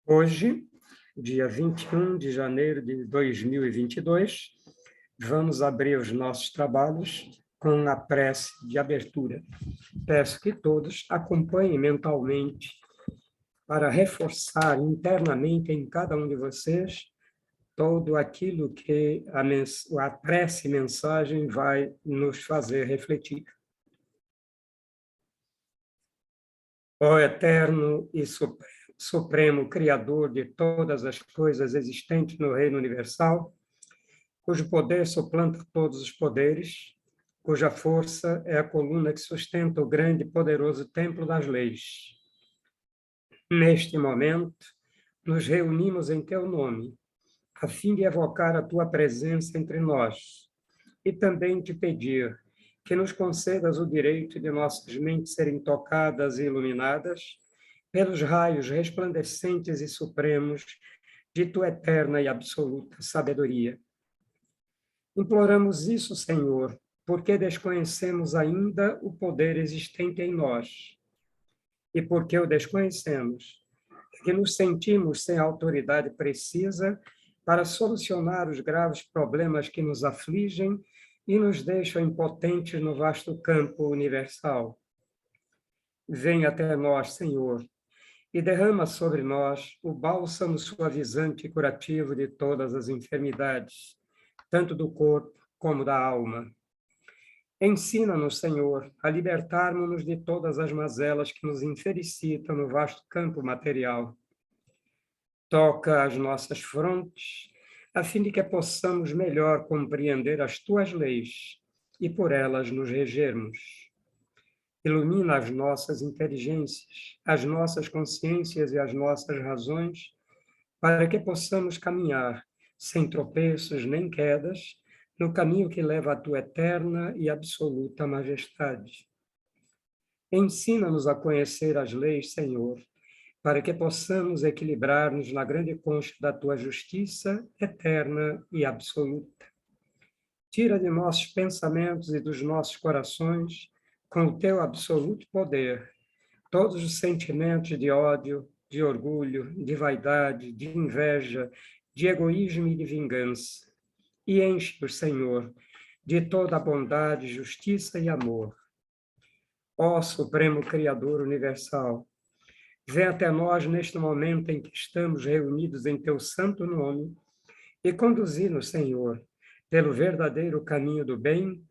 Hoje, dia 21 de janeiro de 2022, vamos abrir os nossos trabalhos com a prece de abertura. Peço que todos acompanhem mentalmente para reforçar internamente em cada um de vocês todo aquilo que a prece mensagem vai nos fazer refletir. Ó eterno e supremo Criador de todas as coisas existentes no reino universal, cujo poder suplanta todos os poderes, cuja força é a coluna que sustenta o grande e poderoso templo das leis. Neste momento, nos reunimos em teu nome, a fim de evocar a tua presença entre nós, e também te pedir que nos concedas o direito de nossas mentes serem tocadas e iluminadas pelos raios resplandecentes e supremos de tua eterna e absoluta sabedoria. Imploramos isso, Senhor, porque desconhecemos ainda o poder existente em nós. E porque o desconhecemos, é que nos sentimos sem autoridade precisa para solucionar os graves problemas que nos afligem e nos deixam impotentes no vasto campo universal. Venha até nós, Senhor, e derrama sobre nós o bálsamo suavizante e curativo de todas as enfermidades, tanto do corpo como da alma. Ensina-nos, Senhor, a libertarmos-nos de todas as mazelas que nos infelicitam no vasto campo material. Toca as nossas frontes, a fim de que possamos melhor compreender as tuas leis e por elas nos regermos. Ilumina as nossas inteligências, as nossas consciências e as nossas razões, para que possamos caminhar, sem tropeços nem quedas, no caminho que leva à tua eterna e absoluta majestade. Ensina-nos a conhecer as leis, Senhor, para que possamos equilibrar-nos na grande concha da tua justiça eterna e absoluta. Tira de nossos pensamentos e dos nossos corações, com o teu absoluto poder, todos os sentimentos de ódio, de orgulho, de vaidade, de inveja, de egoísmo e de vingança, e enche-os, Senhor, de toda a bondade, justiça e amor. Ó Supremo Criador Universal, vem até nós neste momento em que estamos reunidos em teu santo nome e conduzi-nos, Senhor, pelo verdadeiro caminho do bem,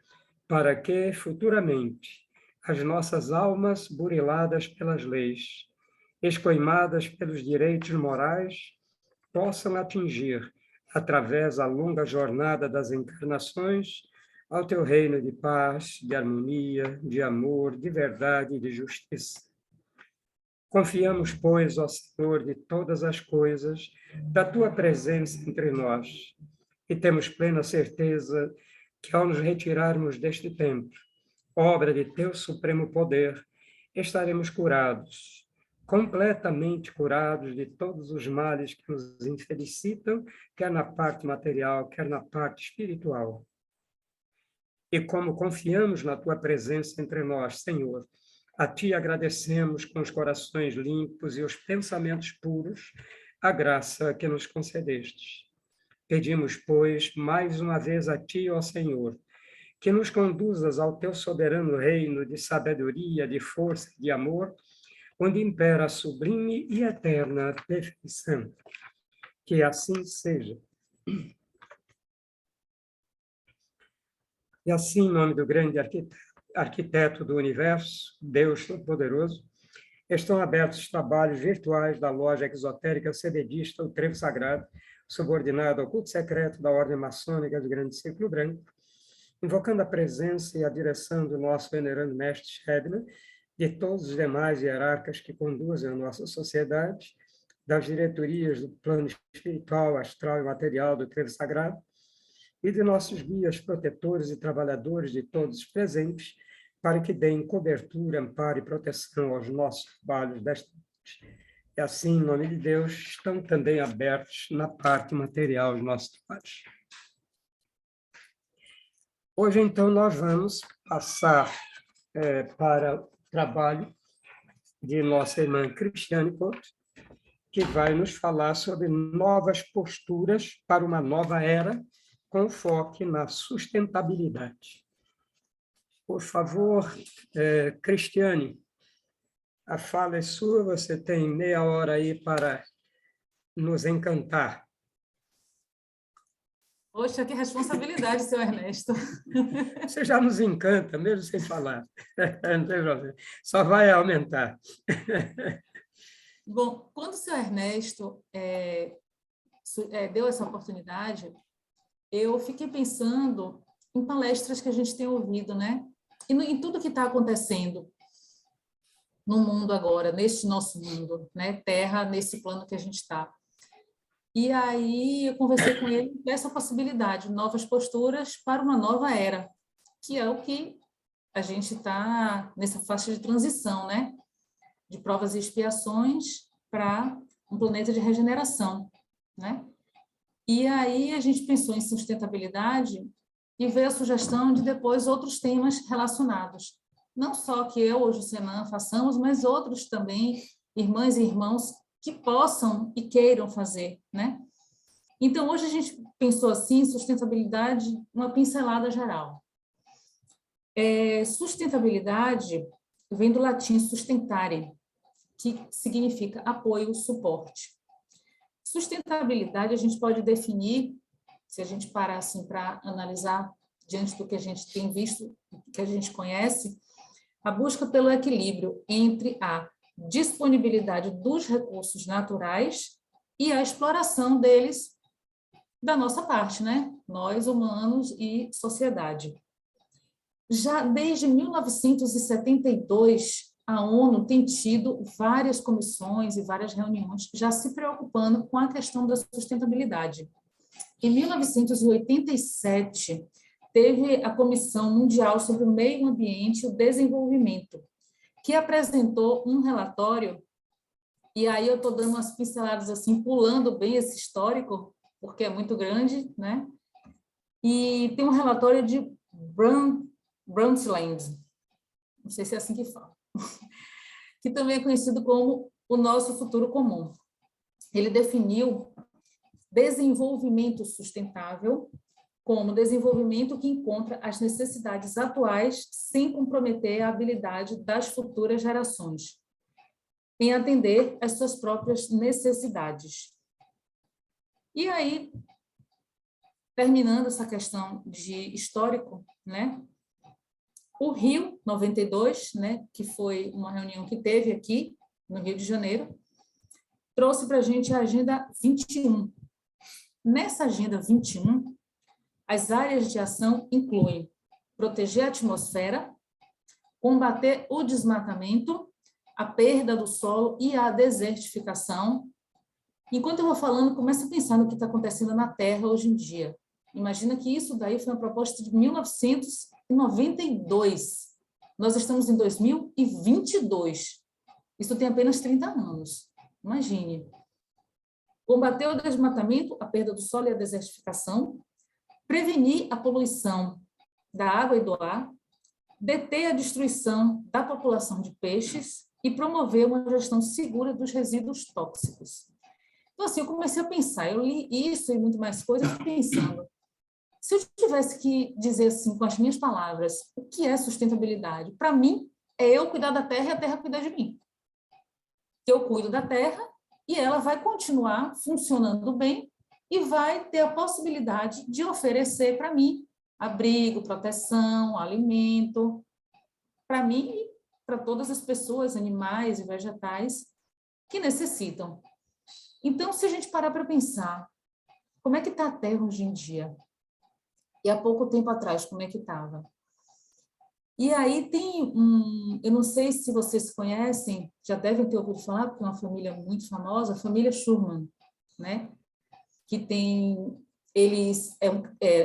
para que, futuramente, as nossas almas buriladas pelas leis, escoimadas pelos direitos morais, possam atingir, através da longa jornada das encarnações, ao teu reino de paz, de harmonia, de amor, de verdade e de justiça. Confiamos, pois, ó Senhor de todas as coisas, da tua presença entre nós, e temos plena certeza que, ao nos retirarmos deste templo, obra de teu supremo poder, estaremos curados, completamente curados de todos os males que nos infelicitam, quer na parte material, quer na parte espiritual. E como confiamos na tua presença entre nós, Senhor, a ti agradecemos com os corações limpos e os pensamentos puros a graça que nos concedestes. Pedimos, pois, mais uma vez a ti, ó Senhor, que nos conduzas ao teu soberano reino de sabedoria, de força e de amor, onde impera a sublime e eterna perfeição. Que assim seja. E assim, em nome do grande arquiteto do universo, Deus Todo-Poderoso, estão abertos os trabalhos virtuais da loja exotérica cebedista O Trevo Sagrado, subordinado ao culto secreto da Ordem Maçônica do Grande Círculo Branco, invocando a presença e a direção do nosso venerando mestre Shebna, de todos os demais hierarcas que conduzem a nossa sociedade, das diretorias do plano espiritual, astral e material do Trevo Sagrado, e de nossos guias, protetores e trabalhadores de todos os presentes, para que deem cobertura, amparo e proteção aos nossos trabalhos desta noite. E assim, em nome de Deus, estão também abertos na parte material os nossos trabalhos. Hoje, então, nós vamos passar para o trabalho de nossa irmã Cristiane Couto, que vai nos falar sobre novas posturas para uma nova era, com foco na sustentabilidade. Por favor, Cristiane, a fala é sua, você tem meia hora aí para nos encantar. Poxa, que responsabilidade, seu Ernesto. Você já nos encanta, mesmo sem falar. Não tem problema. Só vai aumentar. Bom, quando o seu Ernesto deu essa oportunidade, eu fiquei pensando em palestras que a gente tem ouvido, né? E em tudo que está acontecendo no mundo agora, neste nosso mundo, né? Terra, nesse plano que a gente está. E aí eu conversei com ele dessa possibilidade, novas posturas para uma nova era, que é o que a gente está nessa faixa de transição, né? De provas e expiações para um planeta de regeneração, né? E aí a gente pensou em sustentabilidade e veio a sugestão de depois outros temas relacionados. Não só que eu, hoje o Senan, façamos, mas outros também, irmãs e irmãos, que possam e queiram fazer, né? Então, hoje a gente pensou assim, sustentabilidade, uma pincelada geral. Sustentabilidade vem do latim sustentare, que significa apoio, suporte. Sustentabilidade a gente pode definir, se a gente parar assim para analisar diante do que a gente tem visto, que a gente conhece, a busca pelo equilíbrio entre a disponibilidade dos recursos naturais e a exploração deles da nossa parte, né? Nós, humanos e sociedade. Já desde 1972, a ONU tem tido várias comissões e várias reuniões já se preocupando com a questão da sustentabilidade. Em 1987, teve a Comissão Mundial sobre o Meio Ambiente e o Desenvolvimento, que apresentou um relatório, e aí eu estou dando umas pinceladas assim, pulando bem esse histórico, porque é muito grande, né? E tem um relatório de Brundtland, não sei se é assim que fala, que também é conhecido como o nosso futuro comum. Ele definiu desenvolvimento sustentável como desenvolvimento que encontra as necessidades atuais sem comprometer a habilidade das futuras gerações em atender às suas próprias necessidades. E aí, terminando essa questão de histórico, né? O Rio 92, né, que foi uma reunião que teve aqui no Rio de Janeiro, trouxe para a gente a Agenda 21. Nessa Agenda 21, as áreas de ação incluem proteger a atmosfera, combater o desmatamento, a perda do solo e a desertificação. Enquanto eu vou falando, começa a pensar no que está acontecendo na Terra hoje em dia. Imagina que isso daí foi uma proposta de 1992. Nós estamos em 2022. Isso tem apenas 30 anos. Imagine. Combater o desmatamento, a perda do solo e a desertificação, prevenir a poluição da água e do ar, deter a destruição da população de peixes e promover uma gestão segura dos resíduos tóxicos. Então, assim, eu comecei a pensar, eu li isso e muito mais coisas, pensando, se eu tivesse que dizer assim, com as minhas palavras, o que é sustentabilidade? Para mim, é eu cuidar da terra e a terra cuidar de mim. Eu cuido da terra e ela vai continuar funcionando bem e vai ter a possibilidade de oferecer para mim abrigo, proteção, alimento, para mim e para todas as pessoas, animais e vegetais que necessitam. Então, se a gente parar para pensar, como é que está a Terra hoje em dia? E há pouco tempo atrás, como é que estava? E aí tem eu não sei se vocês conhecem, já devem ter ouvido falar, porque é uma família muito famosa, a família Schurman, né? Que tem, eles,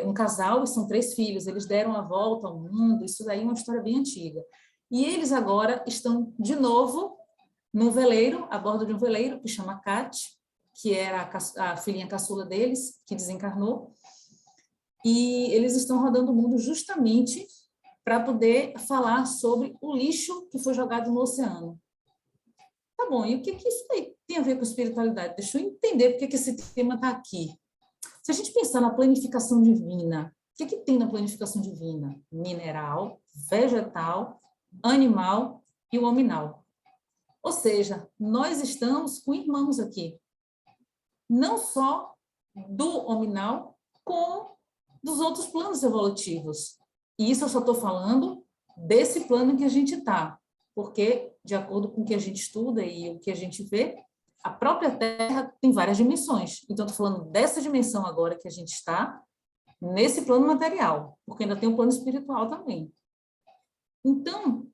um casal e são 3 filhos, eles deram a volta ao mundo, isso daí é uma história bem antiga. E eles agora estão de novo num veleiro, a bordo de um veleiro que chama Kat, que era a filhinha caçula deles, que desencarnou, e eles estão rodando o mundo justamente para poder falar sobre o lixo que foi jogado no oceano. Tá bom, e o que isso tem a ver com espiritualidade? Deixa eu entender por que esse tema está aqui. Se a gente pensar na planificação divina, o que tem na planificação divina? Mineral, vegetal, animal e o hominal. Ou seja, nós estamos com irmãos aqui. Não só do hominal, como dos outros planos evolutivos. E isso eu só estou falando desse plano que a gente está. Porque, de acordo com o que a gente estuda e o que a gente vê, a própria Terra tem várias dimensões. Então, estou falando dessa dimensão agora que a gente está, nesse plano material, porque ainda tem o plano espiritual também. Então,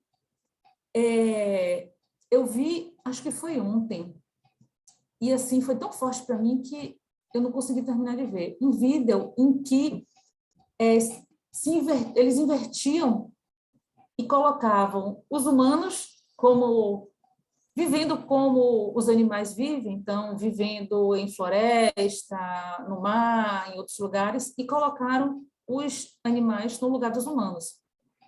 eu vi, acho que foi ontem, e assim, foi tão forte para mim que eu não consegui terminar de ver, um vídeo em que eles invertiam e colocavam os humanos vivendo como os animais vivem, então, vivendo em floresta, no mar, em outros lugares, e colocaram os animais no lugar dos humanos.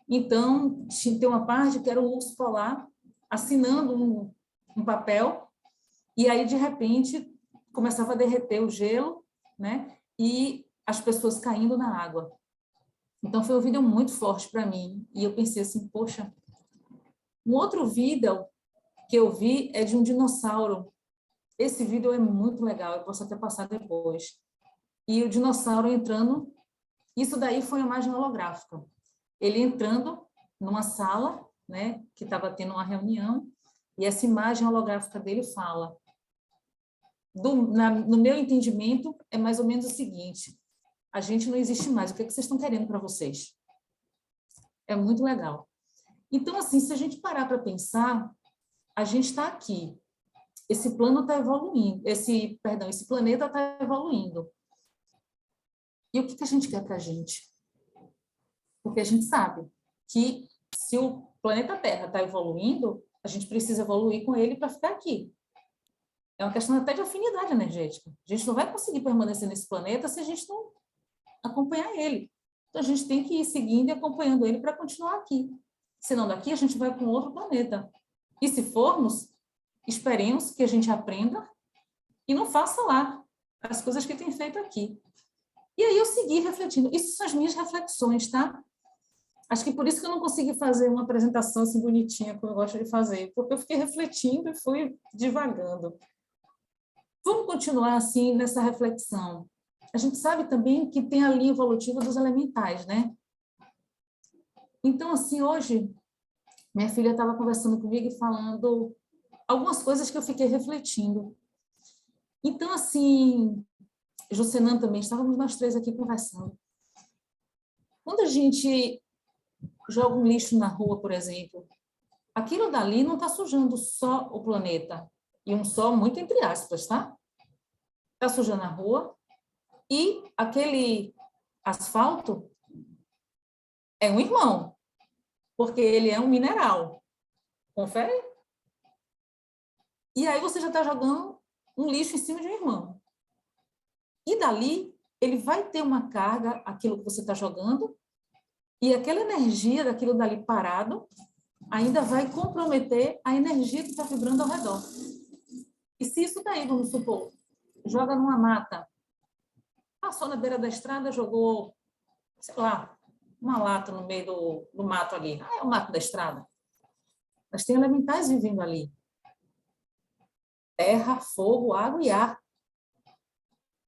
Então, tem uma parte que era o urso polar assinando um papel, e aí, de repente, começava a derreter o gelo, né? E as pessoas caindo na água. Então, foi um vídeo muito forte para mim, e eu pensei assim, poxa, um outro vídeo que eu vi é de um dinossauro. Esse vídeo é muito legal, eu posso até passar depois. E o dinossauro entrando, isso daí foi uma imagem holográfica. Ele entrando numa sala, né, que estava tendo uma reunião, e essa imagem holográfica dele fala. No meu entendimento, é mais ou menos o seguinte: a gente não existe mais, o que vocês estão querendo para vocês? É muito legal. Então, assim, se a gente parar para pensar, a gente está aqui, esse plano está evoluindo, esse planeta está evoluindo. E o que a gente quer para a gente? Porque a gente sabe que se o planeta Terra está evoluindo, a gente precisa evoluir com ele para ficar aqui. É uma questão até de afinidade energética. A gente não vai conseguir permanecer nesse planeta se a gente não acompanhar ele. Então, a gente tem que ir seguindo e acompanhando ele para continuar aqui. Senão, daqui a gente vai para um outro planeta. E se formos, esperemos que a gente aprenda e não faça lá as coisas que tem feito aqui. E aí eu segui refletindo. Isso são as minhas reflexões, tá? Acho que por isso que eu não consegui fazer uma apresentação assim bonitinha, como eu gosto de fazer, porque eu fiquei refletindo e fui divagando. Vamos continuar assim nessa reflexão. A gente sabe também que tem a linha evolutiva dos elementais, né? Então, assim, hoje, minha filha estava conversando comigo e falando algumas coisas que eu fiquei refletindo. Então, assim, Jocenan também, estávamos nós três aqui conversando. Quando a gente joga um lixo na rua, por exemplo, aquilo dali não está sujando só o planeta, e um só muito entre aspas, tá? Está sujando a rua, e aquele asfalto é um irmão, porque ele é um mineral. Confere? E aí você já está jogando um lixo em cima de um irmão. E dali, ele vai ter uma carga, aquilo que você está jogando, e aquela energia daquilo dali parado ainda vai comprometer a energia que está vibrando ao redor. E se isso daí, vamos supor, joga numa mata, passou na beira da estrada, jogou, sei lá, uma lata no meio do mato ali. É o mato da estrada. Mas tem elementais vivendo ali. Terra, fogo, água e ar.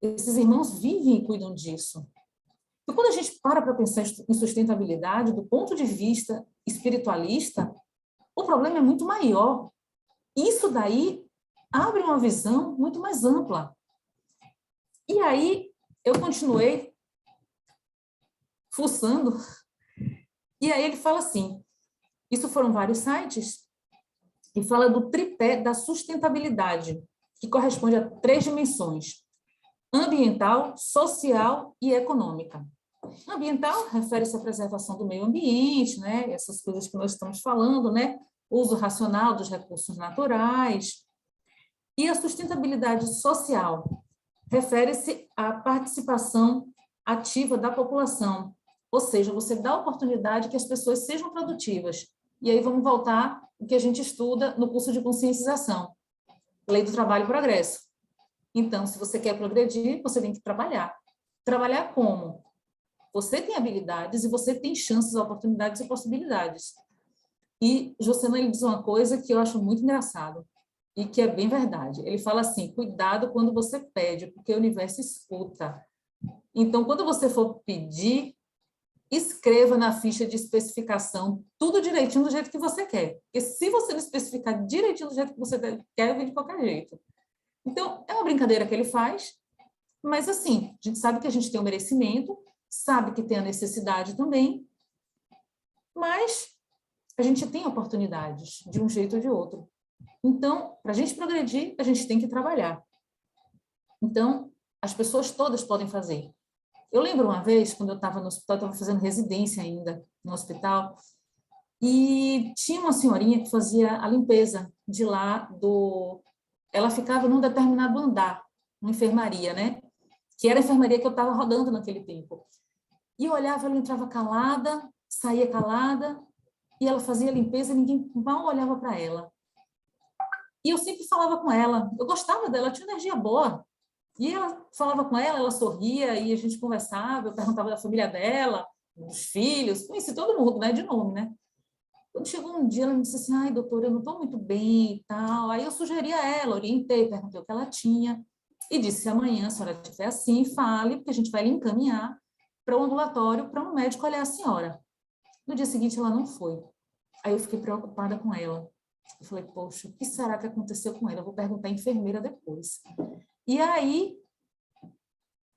Esses irmãos vivem e cuidam disso. E quando a gente para pensar em sustentabilidade, do ponto de vista espiritualista, o problema é muito maior. Isso daí abre uma visão muito mais ampla. E aí, eu continuei fuçando, e aí ele fala assim, isso foram vários sites, e fala do tripé da sustentabilidade, que corresponde a 3 dimensões: ambiental, social e econômica. Ambiental refere-se à preservação do meio ambiente, né? Essas coisas que nós estamos falando, né? Uso racional dos recursos naturais. E a sustentabilidade social refere-se à participação ativa da população, ou seja, você dá oportunidade que as pessoas sejam produtivas. E aí vamos voltar ao que a gente estuda no curso de consciencialização. Lei do trabalho e progresso. Então, se você quer progredir, você tem que trabalhar. Trabalhar como? Você tem habilidades e você tem chances, oportunidades e possibilidades. E Jocenã, ele diz uma coisa que eu acho muito engraçado e que é bem verdade. Ele fala assim, cuidado quando você pede, porque o universo escuta. Então, quando você for pedir, escreva na ficha de especificação tudo direitinho do jeito que você quer. Porque se você não especificar direitinho do jeito que você quer, vem de qualquer jeito. Então, é uma brincadeira que ele faz, mas assim, a gente sabe que a gente tem um merecimento, sabe que tem a necessidade também, mas a gente tem oportunidades de um jeito ou de outro. Então, para a gente progredir, a gente tem que trabalhar. Então, as pessoas todas podem fazer. Eu lembro uma vez, quando eu estava no hospital, estava fazendo residência ainda no hospital, e tinha uma senhorinha que fazia a limpeza de lá do... Ela ficava num determinado andar, uma enfermaria, né? Que era a enfermaria que eu estava rodando naquele tempo. E eu olhava, ela entrava calada, saía calada, e ela fazia a limpeza e ninguém mal olhava para ela. E eu sempre falava com ela, eu gostava dela, ela tinha energia boa. E ela falava com ela sorria, e a gente conversava, eu perguntava da família dela, dos filhos, conheci todo mundo, né, de nome, né? Quando chegou um dia, ela me disse assim, ai, doutora, eu não estou muito bem e tal. Aí eu sugeri a ela, orientei, perguntei o que ela tinha, e disse, se amanhã a senhora estiver assim, fale, porque a gente vai lhe encaminhar para o ambulatório, para um médico olhar a senhora. No dia seguinte, ela não foi. Aí eu fiquei preocupada com ela. Eu falei, poxa, o que será que aconteceu com ela? Eu vou perguntar à enfermeira depois. E aí,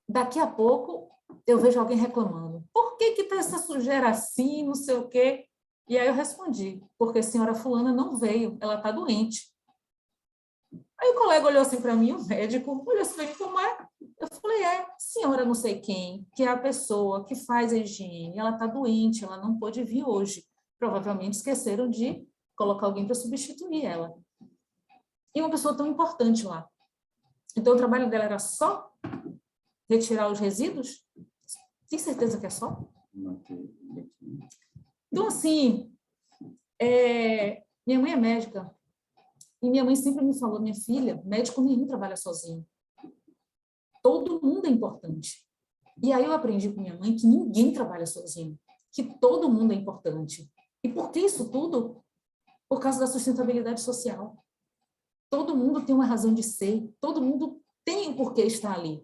daqui a pouco, eu vejo alguém reclamando. Por que está essa sujeira assim, não sei o quê? E aí eu respondi, porque a senhora fulana não veio, ela está doente. Aí o colega olhou assim para mim, o médico, olhou assim para mim, como é? Eu falei, senhora não sei quem, que é a pessoa que faz a higiene, ela está doente, ela não pôde vir hoje. Provavelmente esqueceram de colocar alguém para substituir ela. E uma pessoa tão importante lá. Então, o trabalho dela era só retirar os resíduos? Tem certeza que é só? Então, assim, minha mãe é médica. E minha mãe sempre me falou, minha filha, médico nenhum trabalha sozinho. Todo mundo é importante. E aí eu aprendi com minha mãe que ninguém trabalha sozinho, que todo mundo é importante. E por que isso tudo? Por causa da sustentabilidade social. Todo mundo tem uma razão de ser, todo mundo tem um porquê estar ali.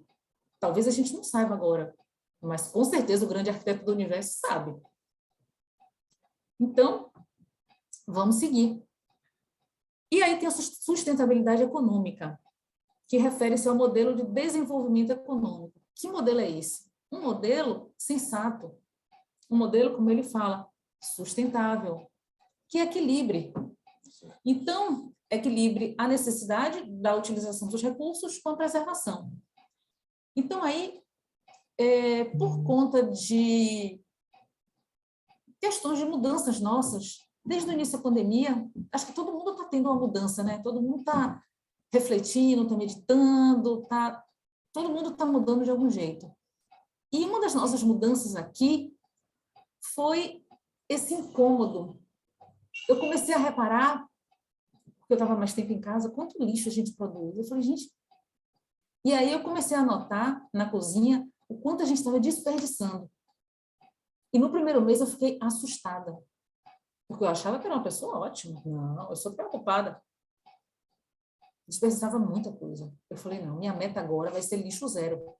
Talvez a gente não saiba agora, mas com certeza o grande arquiteto do universo sabe. Então, vamos seguir. E aí tem a sustentabilidade econômica, que refere-se ao modelo de desenvolvimento econômico. Que modelo é esse? Um modelo sensato. Um modelo, como ele fala, sustentável, que equilibre. Então, equilibre a necessidade da utilização dos recursos com a preservação. Então, aí, por conta de questões de mudanças nossas, desde o início da pandemia, acho que todo mundo está tendo uma mudança, né? Todo mundo está refletindo, está meditando, todo mundo está mudando de algum jeito. E uma das nossas mudanças aqui foi esse incômodo. Eu comecei a reparar, porque eu estava mais tempo em casa, quanto lixo a gente produz. Eu falei, gente... E aí eu comecei a notar, na cozinha, o quanto a gente estava desperdiçando. E no primeiro mês eu fiquei assustada, porque eu achava que era uma pessoa ótima. Não, eu sou preocupada. Desperdiçava muita coisa. Eu falei, não, minha meta agora vai ser lixo zero.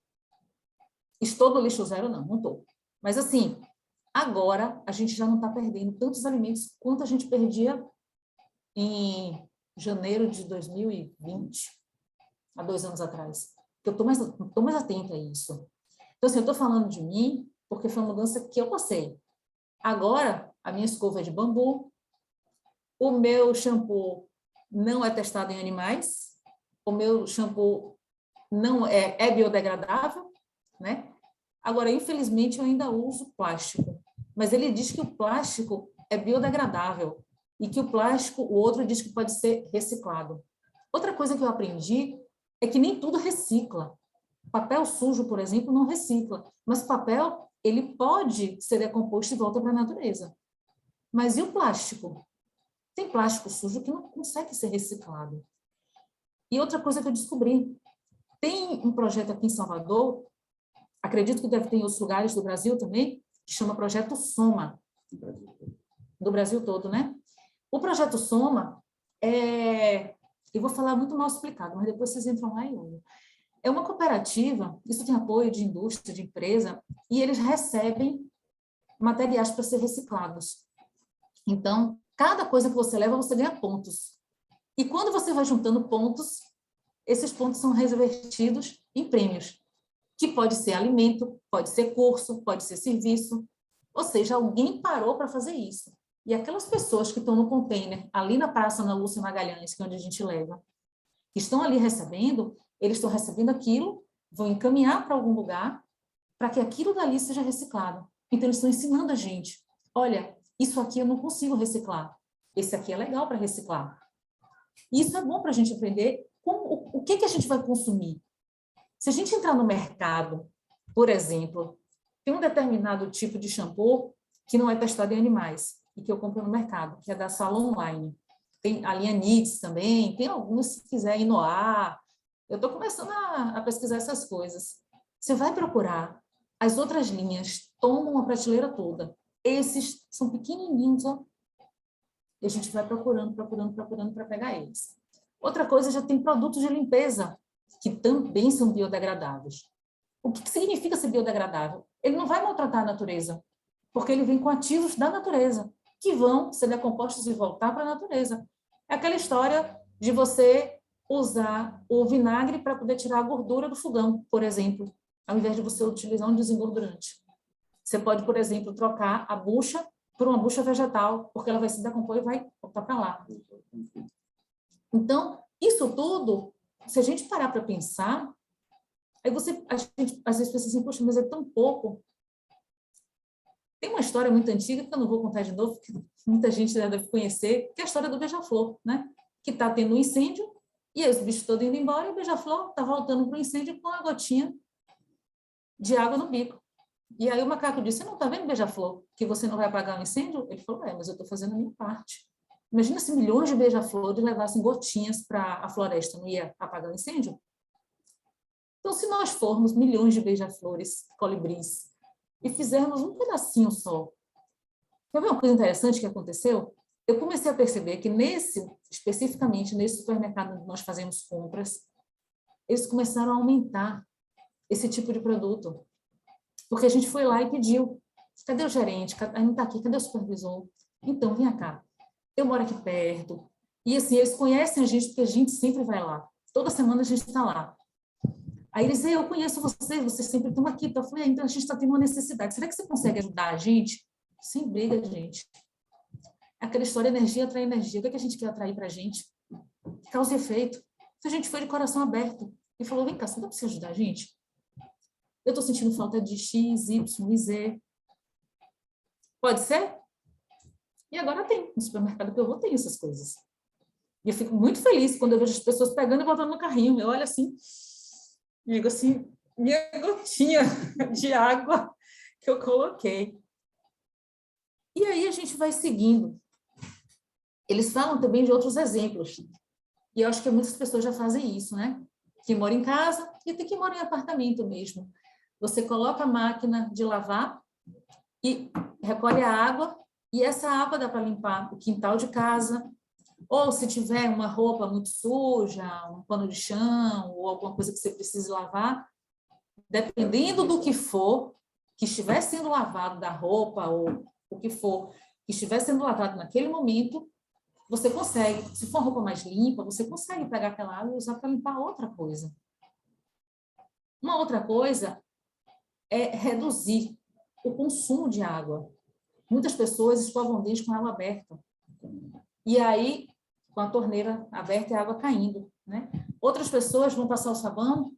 Estou no lixo zero? Não estou. Mas assim, agora a gente já não está perdendo tantos alimentos quanto a gente perdia em janeiro de 2020, há 2 anos atrás. Eu estou mais atenta a isso. Então, assim, eu estou falando de mim porque foi uma mudança que eu passei. Agora, a minha escova é de bambu, o meu shampoo não é testado em animais, o meu shampoo não é biodegradável, né? Agora, infelizmente, eu ainda uso plástico, mas ele diz que o plástico é biodegradável e que o plástico, o outro diz que pode ser reciclado. Outra coisa que eu aprendi é que nem tudo recicla. Papel sujo, por exemplo, não recicla, mas papel, ele pode ser decomposto e volta para a natureza. Mas e o plástico? Tem plástico sujo que não consegue ser reciclado. E outra coisa que eu descobri, tem um projeto aqui em Salvador, acredito que deve ter em outros lugares do Brasil também, que chama Projeto Soma. Do Brasil todo, né? O Projeto Soma eu vou falar muito mal explicado, mas depois vocês entram lá e olham. É uma cooperativa, isso tem apoio de indústria, de empresa, e eles recebem materiais para ser reciclados. Então, cada coisa que você leva, você ganha pontos. E quando você vai juntando pontos, esses pontos são revertidos em prêmios, que pode ser alimento, pode ser curso, pode ser serviço. Ou seja, alguém parou para fazer isso. E aquelas pessoas que estão no container, ali na praça, na Lúcia Magalhães, que é onde a gente leva, que estão ali recebendo, eles estão recebendo aquilo, vão encaminhar para algum lugar, para que aquilo dali seja reciclado. Então, eles estão ensinando a gente, olha, isso aqui eu não consigo reciclar, esse aqui é legal para reciclar. E isso é bom para a gente aprender o que a gente vai consumir. Se a gente entrar no mercado, por exemplo, tem um determinado tipo de shampoo que não é testado em animais, e que eu compro no mercado, que é da Salon Online. Tem a linha NIDS também, tem alguns, se quiser, Inoar. Eu estou começando a pesquisar essas coisas. Você vai procurar, as outras linhas tomam a prateleira toda. Esses são pequenininhos, ó. E a gente vai procurando para pegar eles. Outra coisa, já tem produtos de limpeza, que também são biodegradáveis. O que significa ser biodegradável? Ele não vai maltratar a natureza, porque ele vem com ativos da natureza, que vão ser decompostos e voltar para a natureza. É aquela história de você usar o vinagre para poder tirar a gordura do fogão, por exemplo, ao invés de você utilizar um desengordurante. Você pode, por exemplo, trocar a bucha por uma bucha vegetal, porque ela vai se decompor e vai voltar para lá. Então, isso tudo, se a gente parar para pensar, aí a gente às vezes pensa assim, poxa, mas é tão pouco. Tem uma história muito antiga, que eu não vou contar de novo, que muita gente já deve conhecer, que é a história do beija-flor, né? Que está tendo um incêndio, e aí os bichos todos indo embora, e o beija-flor está voltando para o incêndio com uma gotinha de água no bico. E aí o macaco disse, você não está vendo, beija-flor, que você não vai apagar o incêndio? Ele falou, mas eu estou fazendo a minha parte. Imagina se milhões de beija-flores levassem gotinhas para a floresta, não ia apagar o incêndio? Então, se nós formos milhões de beija-flores, colibris, e fizermos um pedacinho só. Quer ver uma coisa interessante que aconteceu? Eu comecei a perceber que especificamente nesse supermercado onde nós fazemos compras, eles começaram a aumentar esse tipo de produto. Porque a gente foi lá e pediu, cadê o gerente? Não está aqui, cadê o supervisor? Então, vem cá, eu moro aqui perto. E assim, eles conhecem a gente porque a gente sempre vai lá. Toda semana a gente está lá. Aí eles dizem, eu conheço vocês sempre estão aqui. Então eu falei, então a gente está tendo uma necessidade. Será que você consegue ajudar a gente? Sem briga, gente. Aquela história, energia atrai energia. O que a gente quer atrair para a gente? Causa e efeito. Se a gente foi de coração aberto e falou, vem cá, você não dá para você ajudar a gente? Eu estou sentindo falta de X, Y e Z. Pode ser? E agora tem. No supermercado que eu vou, tem essas coisas. E eu fico muito feliz quando eu vejo as pessoas pegando e botando no carrinho. Eu olho assim... digo assim, minha gotinha de água que eu coloquei. E aí a gente vai seguindo. Eles falam também de outros exemplos. E eu acho que muitas pessoas já fazem isso, né? Que moram em casa e tem que morar em apartamento mesmo. Você coloca a máquina de lavar e recolhe a água, e essa água dá para limpar o quintal de casa, ou se tiver uma roupa muito suja, um pano de chão, ou alguma coisa que você precise lavar, dependendo do que for, que estiver sendo lavado da roupa, ou o que for, que estiver sendo lavado naquele momento, você consegue, se for uma roupa mais limpa, você consegue pegar aquela água e usar para limpar outra coisa. Uma outra coisa é reduzir o consumo de água. Muitas pessoas escovam o dente com água aberta. E aí, com a torneira aberta e a água caindo, né? Outras pessoas vão passar o sabão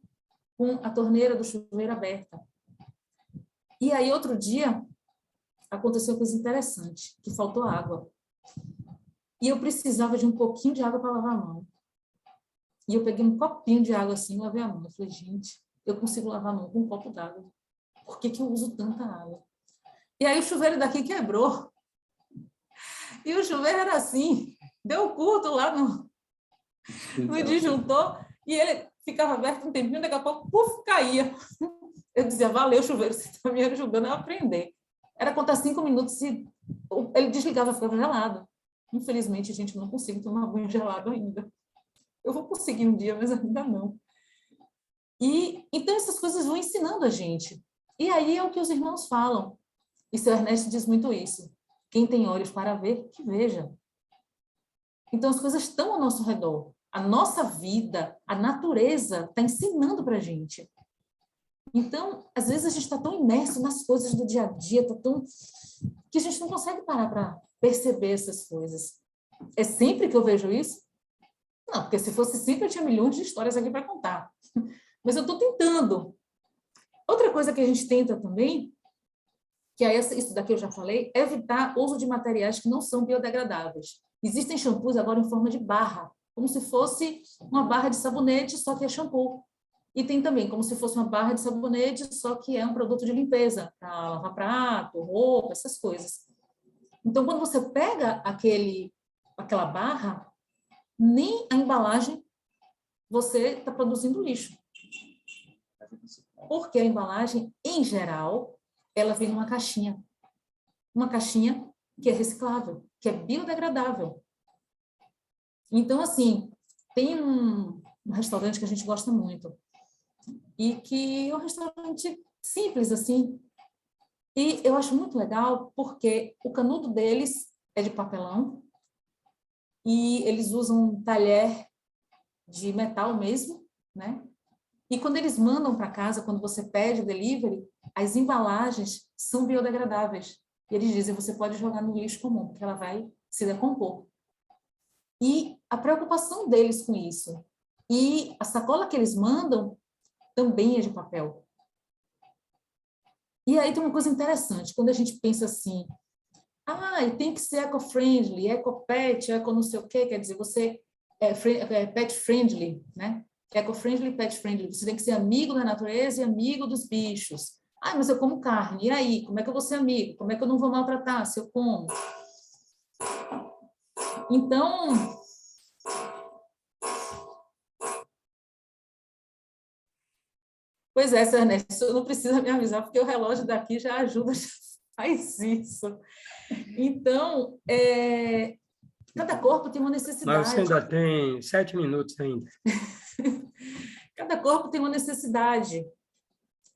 com a torneira do chuveiro aberta. E aí, outro dia, aconteceu uma coisa interessante, que faltou água. E eu precisava de um pouquinho de água para lavar a mão. E eu peguei um copinho de água assim e lavei a mão. Eu falei, gente, eu consigo lavar a mão com um copo d'água. Por que eu uso tanta água? E aí o chuveiro daqui quebrou. E o chuveiro era assim, deu curto lá no disjuntor, e ele ficava aberto um tempinho, daqui a pouco, puf, caía. Eu dizia, valeu, chuveiro, você está me ajudando a aprender. Era contar 5 minutos e ele desligava, ficava gelado. Infelizmente, a gente não consegue tomar banho gelado ainda. Eu vou conseguir um dia, mas ainda não. E então essas coisas vão ensinando a gente. E aí é o que os irmãos falam. E seu Ernesto diz muito isso. Quem tem olhos para ver, que veja. Então as coisas estão ao nosso redor. A nossa vida, a natureza está ensinando para a gente. Então, às vezes a gente está tão imerso nas coisas do dia a dia, tá tão... que a gente não consegue parar para perceber essas coisas. É sempre que eu vejo isso? Não, porque se fosse sempre eu tinha milhões de histórias aqui para contar. Mas eu estou tentando. Outra coisa que a gente tenta também, que é isso daqui eu já falei, é evitar o uso de materiais que não são biodegradáveis. Existem shampoos agora em forma de barra, como se fosse uma barra de sabonete, só que é shampoo. E tem também como se fosse uma barra de sabonete, só que é um produto de limpeza, para lavar prato, roupa, essas coisas. Então, quando você pega aquela barra, nem a embalagem você está produzindo lixo. Porque a embalagem, em geral, ela vem numa caixinha. Uma caixinha que é reciclável, que é biodegradável. Então, assim, tem um restaurante que a gente gosta muito, e que é um restaurante simples, assim. E eu acho muito legal porque o canudo deles é de papelão e eles usam um talher de metal mesmo, né? E quando eles mandam para casa, quando você pede o delivery, as embalagens são biodegradáveis. E eles dizem, você pode jogar no lixo comum, porque ela vai se decompor. E a preocupação deles com isso. E a sacola que eles mandam também é de papel. E aí tem uma coisa interessante, quando a gente pensa assim, e tem que ser eco-friendly, eco-pet, eco não sei o quê, quer dizer, você é pet-friendly, né? Eco-friendly, pet-friendly, você tem que ser amigo da natureza e amigo dos bichos. Mas eu como carne, e aí? Como é que eu vou ser amigo? Como é que eu não vou maltratar se eu como? Então... Pois é, seu Ernesto, não precisa me avisar, porque o relógio daqui já ajuda, já faz isso. Então, cada corpo tem uma necessidade. Mas você ainda tem 7 minutos ainda. Cada corpo tem uma necessidade.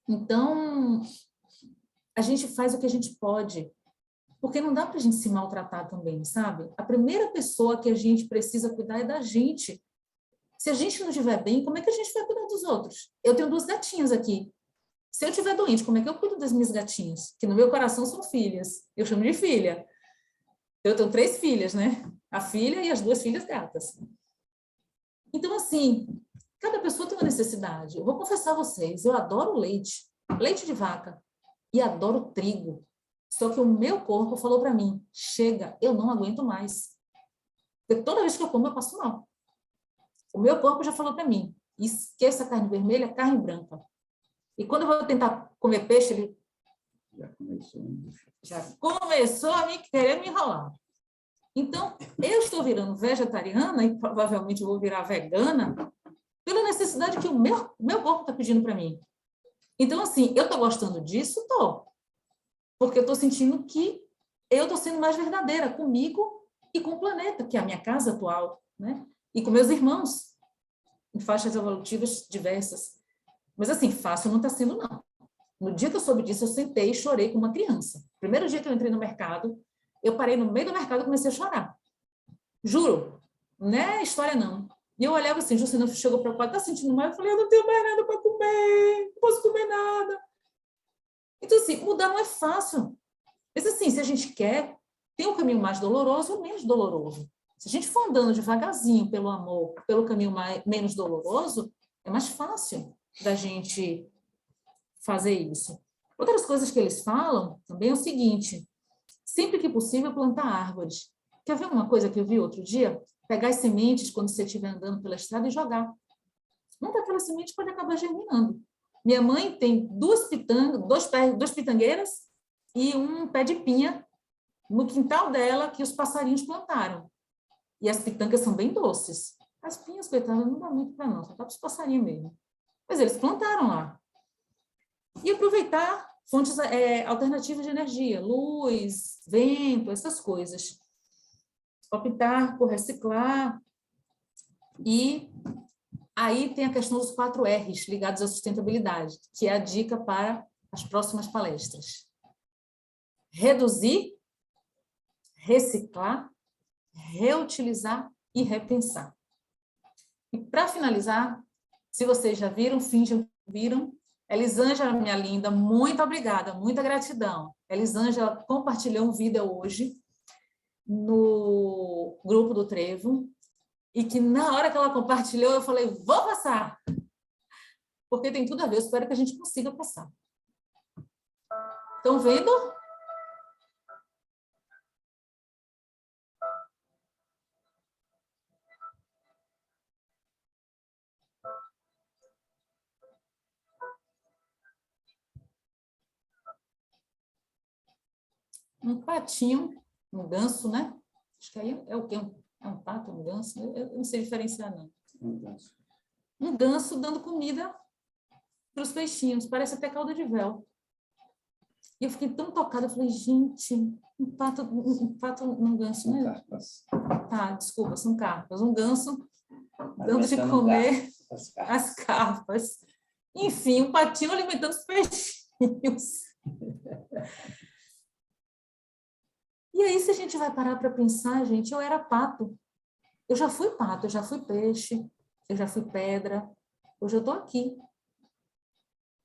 Então, a gente faz o que a gente pode, porque não dá para a gente se maltratar também, sabe? A primeira pessoa que a gente precisa cuidar é da gente. Se a gente não estiver bem, como é que a gente vai cuidar dos outros? Eu tenho 2 gatinhas aqui. Se eu estiver doente, como é que eu cuido das minhas gatinhas? Que no meu coração são filhas. Eu chamo de filha. Eu tenho 3 filhas, né? A filha e as 2 filhas gatas. Então, assim, cada pessoa tem uma necessidade. Eu vou confessar a vocês, eu adoro leite de vaca, e adoro trigo. Só que o meu corpo falou para mim, chega, eu não aguento mais. Porque toda vez que eu como, eu passo mal. O meu corpo já falou para mim, esqueça a carne vermelha, carne branca. E quando eu vou tentar comer peixe, ele já começou a querer me enrolar. Então, eu estou virando vegetariana e provavelmente vou virar vegana pela necessidade que o meu corpo está pedindo para mim. Então, assim, eu estou gostando disso? Estou. Porque eu estou sentindo que eu estou sendo mais verdadeira comigo e com o planeta, que é a minha casa atual, né? E com meus irmãos, em faixas evolutivas diversas. Mas, assim, fácil não está sendo, não. No dia que eu soube disso, eu sentei e chorei com uma criança. Primeiro dia que eu entrei no mercado, eu parei no meio do mercado e comecei a chorar. Juro, não é história, não. E eu olhava assim, Juscelino chegou preocupado, tá sentindo mal? Eu falei, eu não tenho mais nada para comer, não posso comer nada. Então, assim, mudar não é fácil. Mas, assim, se a gente quer, tem um caminho mais doloroso ou menos doloroso. Se a gente for andando devagarzinho pelo amor, pelo caminho menos doloroso, é mais fácil da gente fazer isso. Outras coisas que eles falam também é o seguinte, sempre que possível plantar árvores. Quer ver uma coisa que eu vi outro dia? Pegar as sementes quando você estiver andando pela estrada e jogar. Uma daquelas sementes pode acabar germinando. Minha mãe tem 2 pitangueiras e um pé de pinha no quintal dela que os passarinhos plantaram. E as pitangas são bem doces. As pinhas, coitadas, não dá muito para não, só dá para os passarinhos mesmo. Mas eles plantaram lá. E aproveitar fontes alternativas de energia, luz, vento, essas coisas. Optar por reciclar. E aí tem a questão dos 4 R's ligados à sustentabilidade, que é a dica para as próximas palestras. Reduzir, reciclar, reutilizar e repensar. E para finalizar, se vocês já viram, fingem que viram, Elisângela, minha linda, muito obrigada, muita gratidão. Elisângela compartilhou um vídeo hoje no grupo do Trevo, e que na hora que ela compartilhou, eu falei, vou passar, porque tem tudo a ver, eu espero que a gente consiga passar. Estão vendo? Um patinho, um ganso, né? Acho que aí é o quê? É um pato, um ganso? Eu não sei diferenciar, não. Um ganso. Um ganso dando comida para os peixinhos, parece até caldo de véu. E eu fiquei tão tocada, eu falei, gente, um pato, um ganso, né? Carpas. Tá, desculpa, são carpas. Um ganso dando de comer as carpas. Enfim, um patinho alimentando os peixinhos. E aí, se a gente vai parar para pensar, gente, eu era pato. Eu já fui pato, eu já fui peixe, eu já fui pedra. Hoje eu estou aqui.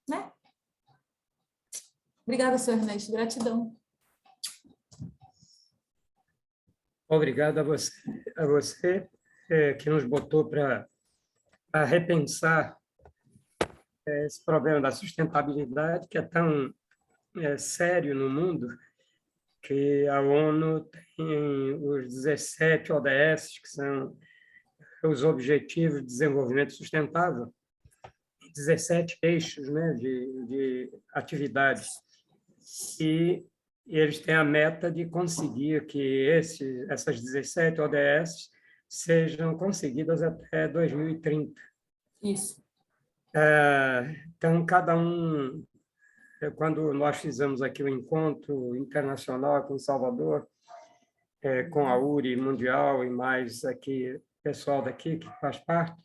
Né? Obrigada, senhor Ernesto. Gratidão. Obrigado a você que nos botou para repensar esse problema da sustentabilidade, que é tão sério no mundo, que a ONU tem os 17 ODS, que são os Objetivos de Desenvolvimento Sustentável, 17 eixos, né, de atividades. E eles têm a meta de conseguir que essas 17 ODS sejam conseguidas até 2030. Isso. Então, cada um, quando nós fizemos aqui o encontro internacional aqui em Salvador, com a URI Mundial e mais aqui, pessoal daqui que faz parte,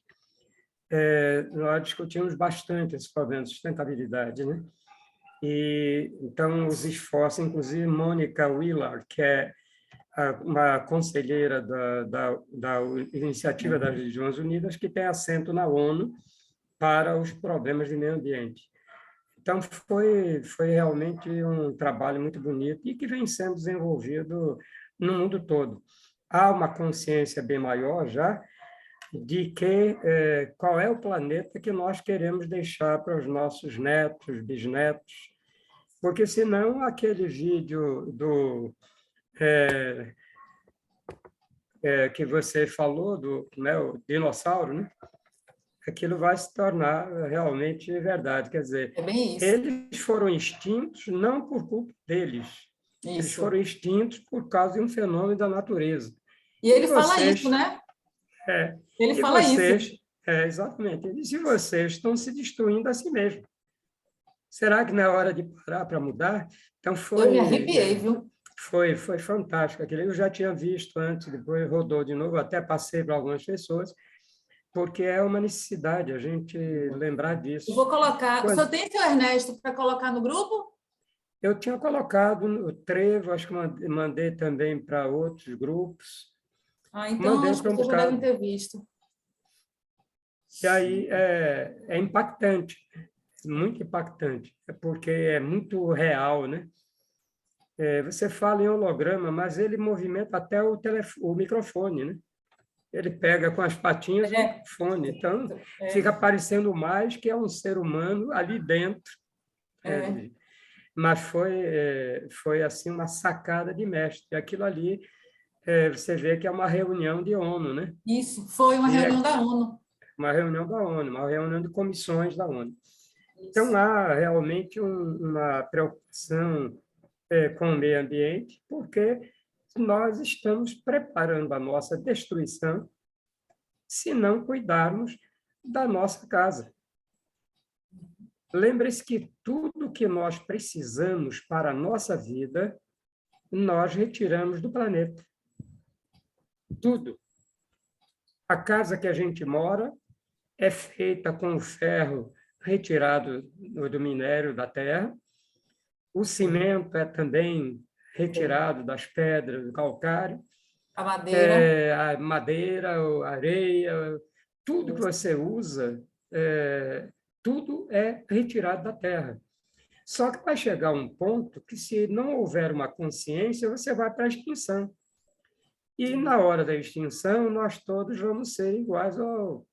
nós discutimos bastante esse problema de sustentabilidade, né? E, então, os esforços, inclusive Mônica Willard, que é uma conselheira da Iniciativa das Nações Unidas, que tem assento na ONU para os problemas de meio ambiente. Então, foi realmente um trabalho muito bonito e que vem sendo desenvolvido no mundo todo. Há uma consciência bem maior já de qual é o planeta que nós queremos deixar para os nossos netos, bisnetos, porque senão aquele vídeo que você falou, né, o dinossauro, né, aquilo vai se tornar realmente verdade. Quer dizer, É bem isso. eles foram extintos não por culpa deles, eles Isso. foram extintos por causa de um fenômeno da natureza. E ele fala vocês, isso, né? Ele e fala vocês, isso. exatamente, e vocês estão se destruindo a si mesmos. Será que não é hora de parar para mudar? Então, Eu me arrepiei, viu? foi fantástico. Aquilo eu já tinha visto antes, depois rodou de novo, até passei para algumas pessoas, porque é uma necessidade a gente lembrar disso. Eu vou colocar. O Quando... senhor tem, seu Ernesto, para colocar no grupo? Eu tinha colocado no Trevo, acho que mandei também para outros grupos. Então Mandei as para um pessoas já devem bocado. ter visto. E aí é impactante, muito impactante, porque é muito real, né? Você fala em holograma, mas ele movimenta até o microfone, né? Ele pega com as patinhas o microfone, então fica parecendo mais que é um ser humano ali dentro. Mas foi assim uma sacada de mestre. Aquilo ali, você vê que é uma reunião de ONU, né? Isso, foi uma reunião da ONU. Uma reunião da ONU, uma reunião de comissões da ONU. Então, há realmente uma preocupação com o meio ambiente, porque nós estamos preparando a nossa destruição se não cuidarmos da nossa casa. Lembre-se que tudo que nós precisamos para a nossa vida, nós retiramos do planeta. Tudo. A casa que a gente mora é feita com o ferro retirado do minério da terra. O cimento é também retirado das pedras do calcário. A madeira. A madeira, a areia, tudo que você usa, tudo é retirado da terra. Só que vai chegar um ponto que, se não houver uma consciência, você vai para a extinção. E, na hora da extinção, nós todos vamos ser iguais ao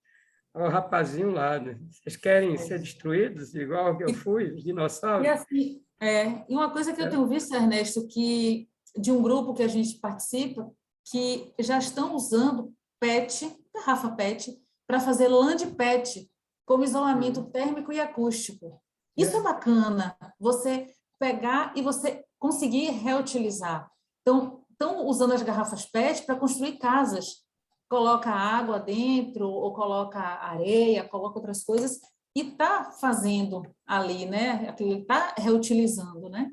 rapazinho lá. Né? Vocês querem ser destruídos, igual que eu fui, os E dinossauros? assim, e uma coisa que eu tenho visto, Ernesto, que de um grupo que a gente participa, que já estão usando PET, garrafa PET, para fazer land PET, como isolamento térmico e acústico. Isso é bacana, você pegar e você conseguir reutilizar. Então, estão usando as garrafas PET para construir casas. Coloca água dentro, ou coloca areia, coloca outras coisas, e está fazendo ali, né? Está reutilizando, né?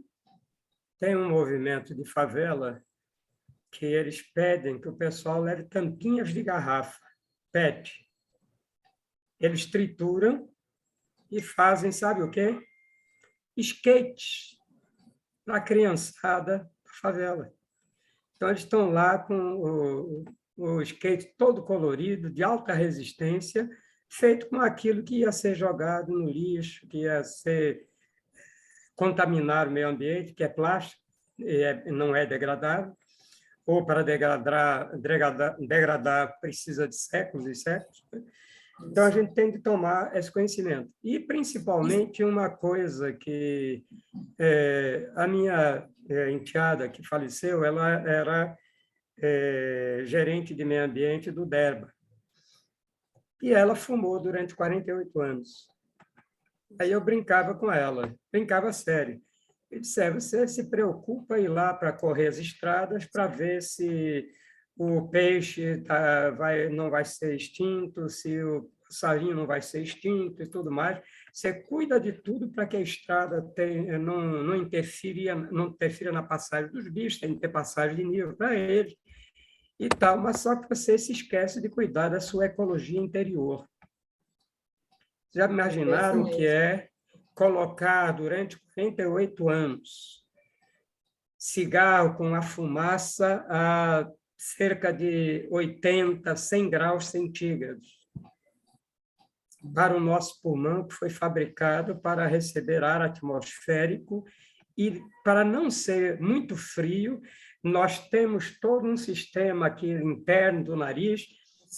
Tem um movimento de favela que eles pedem que o pessoal leve tampinhas de garrafa, PET. Eles trituram e fazem, sabe o quê? Skates para a criançada da favela. Então, eles estão lá com o skate todo colorido, de alta resistência, feito com aquilo que ia ser jogado no lixo, que ia ser contaminar o meio ambiente, que é plástico, não é degradável, ou para degradar precisa de séculos e séculos. Então, a gente tem que tomar esse conhecimento. E, principalmente, uma coisa que a minha enteada que faleceu, ela era gerente de meio ambiente do DERBA. E ela fumou durante 48 anos. Aí eu brincava com ela, brincava sério. Eu disse, você se preocupa em ir lá para correr as estradas para ver se o peixe não vai ser extinto, se o passarinho não vai ser extinto e tudo mais. Você cuida de tudo para que a estrada não interfira na passagem dos bichos, tem que ter passagem de nível para eles e tal, mas só que você se esquece de cuidar da sua ecologia interior. Já imaginaram o que é colocar durante 48 anos cigarro com a fumaça a cerca de 80, 100 graus centígrados para o nosso pulmão, que foi fabricado para receber ar atmosférico e para não ser muito frio, nós temos todo um sistema aqui interno do nariz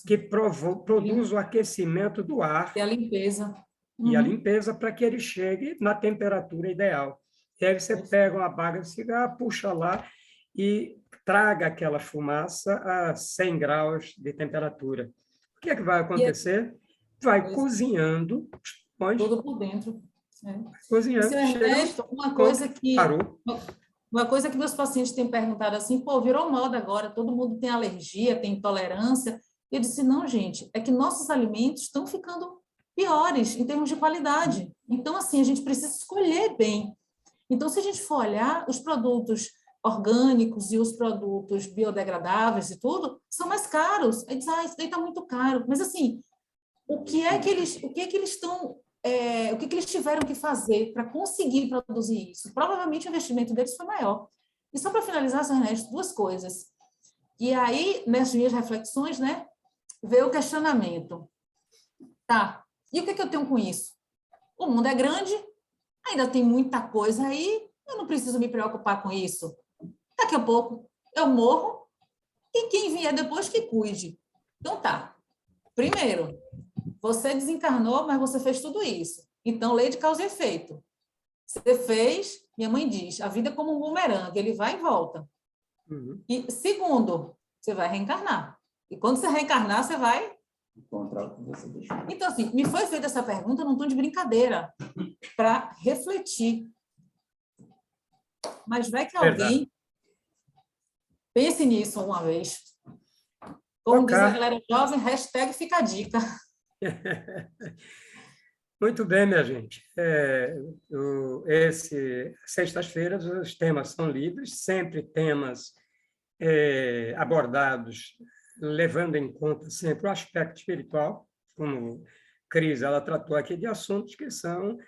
que produz o aquecimento do ar e a limpeza. E a limpeza para que ele chegue na temperatura ideal. E aí você pega uma baga de cigarro, puxa lá e traga aquela fumaça a 100 graus de temperatura. O que é que vai acontecer? Vai cozinhando os pulmões. Tudo por dentro. Cozinhando. Seu Ernesto, Parou. Uma coisa que meus pacientes têm perguntado assim, pô, virou moda agora, todo mundo tem alergia, tem intolerância. Eu disse, não, gente, é que nossos alimentos estão ficando piores em termos de qualidade. Então, assim, a gente precisa escolher bem. Então, se a gente for olhar, os produtos orgânicos e os produtos biodegradáveis e tudo, são mais caros. Aí diz, isso daí está muito caro. Mas, assim, o que eles tiveram que fazer para conseguir produzir isso? Provavelmente o investimento deles foi maior. E só para finalizar, Sr. Ernesto, duas coisas. E aí, nessas minhas reflexões, né, veio o questionamento. Tá, e o que eu tenho com isso? O mundo é grande, ainda tem muita coisa aí, eu não preciso me preocupar com isso. Daqui a pouco eu morro e quem vier depois que cuide. Então tá. Primeiro, você desencarnou, mas você fez tudo isso. Então, lei de causa e efeito. Você fez, minha mãe diz, a vida é como um bumerangue, ele vai e volta. E segundo, você vai reencarnar. E quando você reencarnar, você vai encontrar o que você deixou. Então, assim, me foi feita essa pergunta num tom de brincadeira, para refletir. Mas vai que alguém pense nisso uma vez. Como diz a galera jovem, hashtag fica a dica. Muito bem, minha gente. Sextas-feiras, os temas são livres, sempre temas abordados, levando em conta sempre o aspecto espiritual, como Cris, ela tratou aqui de assuntos que são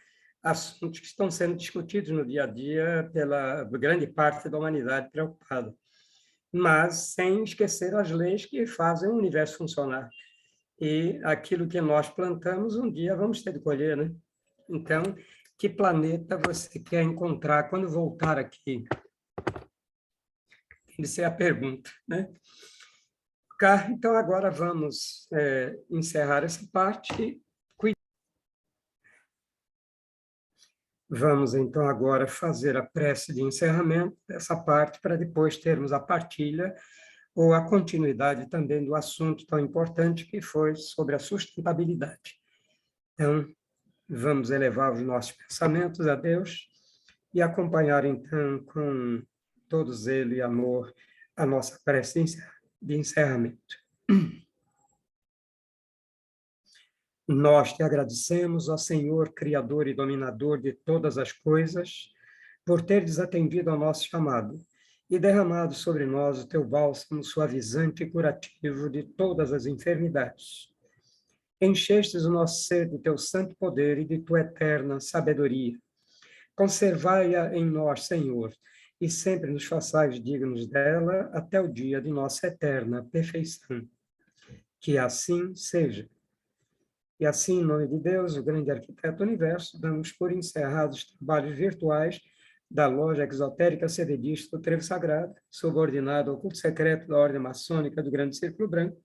assuntos que estão sendo discutidos no dia a dia pela grande parte da humanidade preocupada, mas sem esquecer as leis que fazem o universo funcionar. E aquilo que nós plantamos, um dia vamos ter de colher, né? Então, que planeta você quer encontrar quando voltar aqui? Essa é a pergunta, né? Então, agora vamos encerrar essa parte. Vamos, então, agora fazer a prece de encerramento dessa parte, para depois termos a partilha ou a continuidade também do assunto tão importante que foi sobre a sustentabilidade. Então, vamos elevar os nossos pensamentos a Deus e acompanhar, então, com todo zelo e amor, a nossa prece de encerramento. Nós te agradecemos, ó Senhor, Criador e Dominador de todas as coisas, por teres atendido ao nosso chamado e derramado sobre nós o teu bálsamo suavizante e curativo de todas as enfermidades. Enchestes o nosso ser de teu santo poder e de tua eterna sabedoria. Conservai-a em nós, Senhor, e sempre nos façais dignos dela até o dia de nossa eterna perfeição. Que assim seja. E assim, em nome de Deus, o grande arquiteto do universo, damos por encerrados os trabalhos virtuais da loja exotérica CVDista do Trevo Sagrado, subordinado ao culto secreto da Ordem Maçônica do Grande Círculo Branco,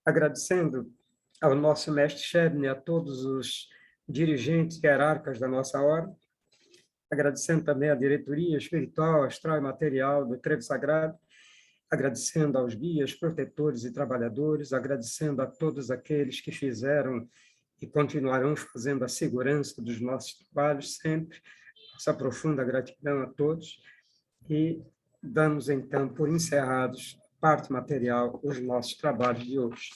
agradecendo ao nosso mestre Shebne, a todos os dirigentes e hierarcas da nossa ordem, agradecendo também à diretoria espiritual, astral e material do Trevo Sagrado, agradecendo aos guias, protetores e trabalhadores, agradecendo a todos aqueles que fizeram e continuarão fazendo a segurança dos nossos trabalhos sempre, nossa profunda gratidão a todos, e damos então por encerrados, parte material, os nossos trabalhos de hoje.